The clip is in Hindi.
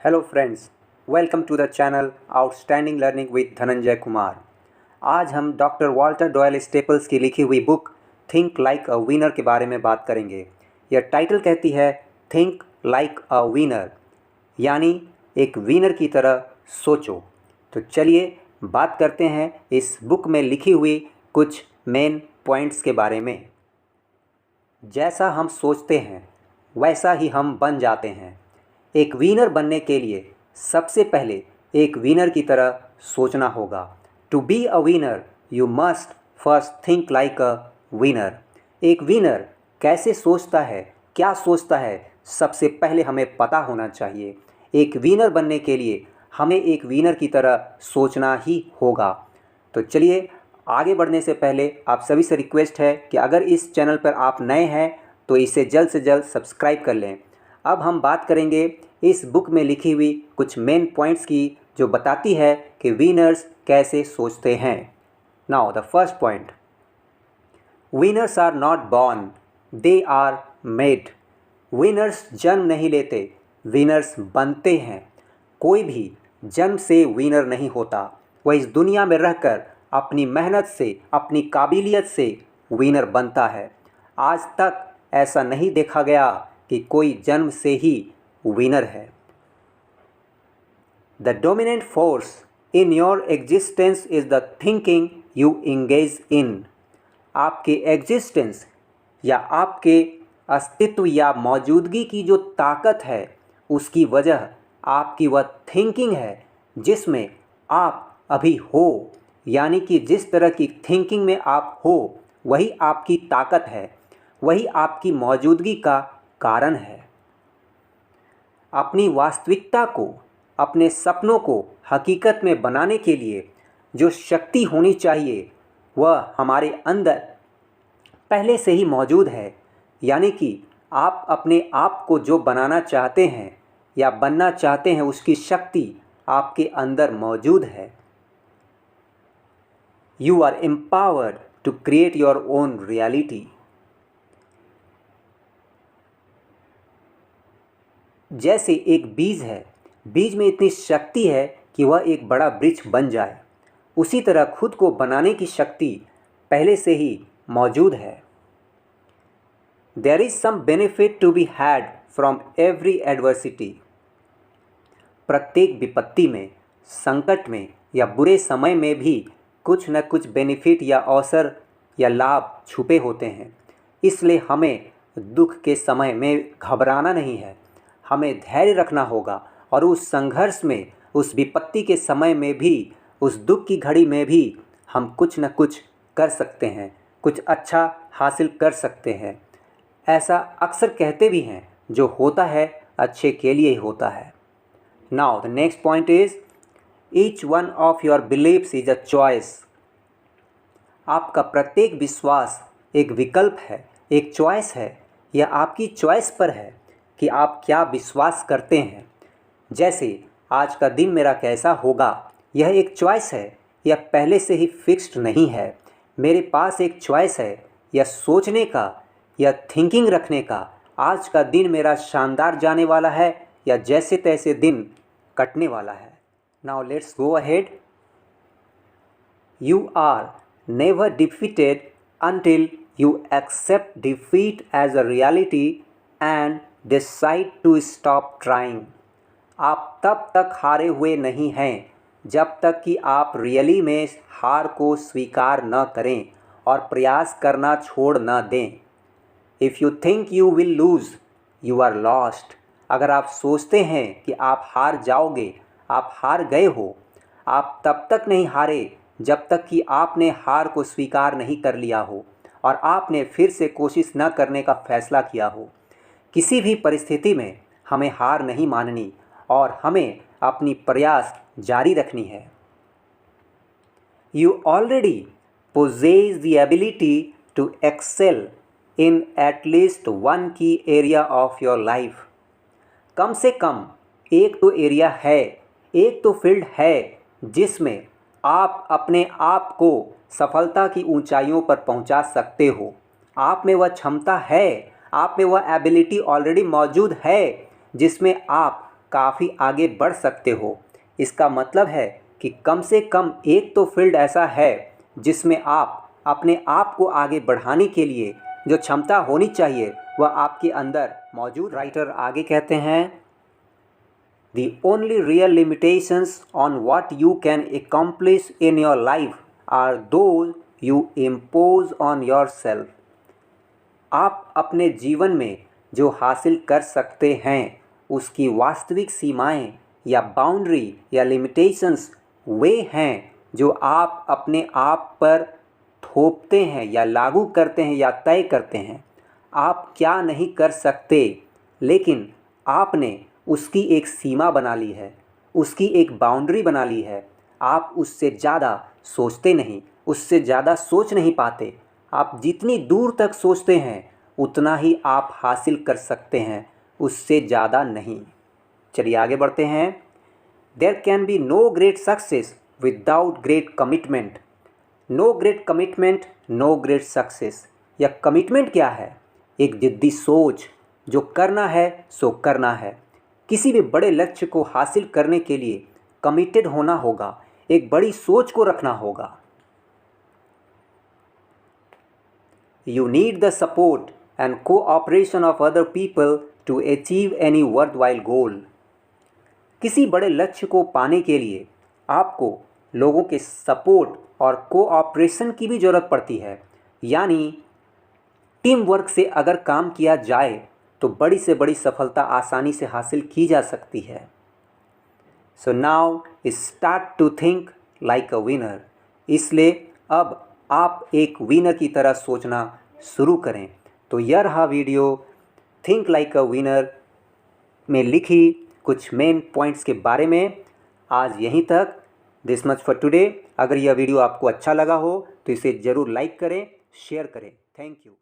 Hello friends, welcome to the channel outstanding learning with Dhananjay Kumar. आज हम डॉक्टर वॉल्टर डॉयल स्टेपल्स की लिखी हुई book think like a winner के बारे में बात करेंगे। यह टाइटल कहती है थिंक लाइक अ विनर, यानी एक विनर की तरह सोचो। तो चलिए बात करते हैं इस बुक में लिखी हुई कुछ मेन पॉइंट्स के बारे में। जैसा हम सोचते हैं वैसा ही हम बन जाते हैं। एक विनर बनने के लिए सबसे पहले एक विनर की तरह सोचना होगा। To be a winner you must first think like a winner. एक विनर कैसे सोचता है, क्या सोचता है, सबसे पहले हमें पता होना चाहिए। एक विनर बनने के लिए हमें एक विनर की तरह सोचना ही होगा। तो चलिए आगे बढ़ने से पहले आप सभी से रिक्वेस्ट है कि अगर इस चैनल पर आप नए हैं तो इसे जल्द से जल्द सब्सक्राइब कर लें। अब हम बात करेंगे इस बुक में लिखी हुई कुछ मेन पॉइंट्स की जो बताती है कि विनर्स कैसे सोचते हैं। Now the first point, winners are not born, they are made. Winners जन्म नहीं लेते, विनर्स बनते हैं। कोई भी जन्म से विनर नहीं होता, वह इस दुनिया में रहकर अपनी मेहनत से, अपनी काबिलियत से विनर बनता है। आज तक ऐसा नहीं देखा गया कि कोई जन्म से ही विनर है। The dominant force in your existence is the thinking you engage in. आपके एग्जिस्टेंस या आपके अस्तित्व या मौजूदगी की जो ताकत है उसकी वजह आपकी वह थिंकिंग है जिसमें आप अभी हो, यानी कि जिस तरह की थिंकिंग में आप हो वही आपकी ताकत है, वही आपकी मौजूदगी का कारण है। अपनी वास्तविकता को, अपने सपनों को हकीकत में बनाने के लिए जो शक्ति होनी चाहिए वह हमारे अंदर पहले से ही मौजूद है। यानी कि आप अपने आप को जो बनाना चाहते हैं या बनना चाहते हैं उसकी शक्ति आपके अंदर मौजूद है। You are empowered to create your own reality. जैसे एक बीज है, बीज में इतनी शक्ति है कि वह एक बड़ा वृक्ष बन जाए, उसी तरह खुद को बनाने की शक्ति पहले से ही मौजूद है। There is some benefit to be had from every adversity. प्रत्येक विपत्ति में, संकट में या बुरे समय में भी कुछ न कुछ बेनिफिट या अवसर या लाभ छुपे होते हैं। इसलिए हमें दुख के समय में घबराना नहीं है, हमें धैर्य रखना होगा और उस संघर्ष में, उस विपत्ति के समय में भी, उस दुख की घड़ी में भी हम कुछ न कुछ कर सकते हैं, कुछ अच्छा हासिल कर सकते हैं। ऐसा अक्सर कहते भी हैं, जो होता है अच्छे के लिए ही होता है। Now the next point is each one of your believes is a choice. आपका प्रत्येक विश्वास एक विकल्प है, एक चॉइस है। यह आपकी चॉइस पर है कि आप क्या विश्वास करते हैं। जैसे आज का दिन मेरा कैसा होगा, यह एक चॉइस है, यह पहले से ही फिक्स्ड नहीं है। मेरे पास एक चॉइस है यह सोचने का, यह थिंकिंग रखने का, आज का दिन मेरा शानदार जाने वाला है या जैसे तैसे दिन कटने वाला है। Now let's go ahead. You are never defeated until you accept defeat as a reality and decide to stop trying। आप तब तक हारे हुए नहीं हैं जब तक कि आप रियली में हार को स्वीकार न करें और प्रयास करना छोड़ न दें। If you think you will lose you are lost. अगर आप सोचते हैं कि आप हार जाओगे, आप हार गए हो। आप तब तक नहीं हारे जब तक कि आपने हार को स्वीकार नहीं कर लिया हो और आपने फिर से कोशिश न करने का फैसला किया हो। किसी भी परिस्थिति में हमें हार नहीं माननी और हमें अपनी प्रयास जारी रखनी है। You already possess the ability to excel in at least one key area of your life. कम से कम एक तो एरिया है, एक तो फील्ड है जिसमें आप अपने आप को सफलता की ऊंचाइयों पर पहुंचा सकते हो। आप में वह क्षमता है, आप में वह एबिलिटी ऑलरेडी मौजूद है जिसमें आप काफ़ी आगे बढ़ सकते हो। इसका मतलब है कि कम से कम एक तो फील्ड ऐसा है जिसमें आप अपने आप को आगे बढ़ाने के लिए जो क्षमता होनी चाहिए वह आपके अंदर मौजूद। राइटर आगे कहते हैं, The only real limitations on what you can accomplish in your life are those you impose on yourself. आप अपने जीवन में जो हासिल कर सकते हैं उसकी वास्तविक सीमाएं या बाउंड्री या लिमिटेशंस वे हैं जो आप अपने आप पर थोपते हैं या लागू करते हैं या तय करते हैं। आप क्या नहीं कर सकते, लेकिन आपने उसकी एक सीमा बना ली है, उसकी एक बाउंड्री बना ली है। आप उससे ज़्यादा सोचते नहीं, उससे ज़्यादा सोच नहीं पाते। आप जितनी दूर तक सोचते हैं उतना ही आप हासिल कर सकते हैं, उससे ज़्यादा नहीं। चलिए आगे बढ़ते हैं। There can be no great success without great commitment. No great commitment, no great success. या कमिटमेंट क्या है? एक जिद्दी सोच, जो करना है सो करना है। किसी भी बड़े लक्ष्य को हासिल करने के लिए कमिटेड होना होगा, एक बड़ी सोच को रखना होगा। You need the support and cooperation of other people to achieve any worthwhile goal. किसी बड़े लक्ष्य को पाने के लिए आपको लोगों के सपोर्ट और कोऑपरेशन की भी ज़रूरत पड़ती है। यानी टीम वर्क से अगर काम किया जाए तो बड़ी से बड़ी सफलता आसानी से हासिल की जा सकती है। So now start to think like a winner. इसलिए अब आप एक विनर की तरह सोचना शुरू करें। तो यह रहा video think like a winner में लिखी कुछ मेन पॉइंट्स के बारे में। आज यहीं तक। This much for today. अगर यह वीडियो आपको अच्छा लगा हो तो इसे ज़रूर लाइक करें, शेयर करें। Thank you.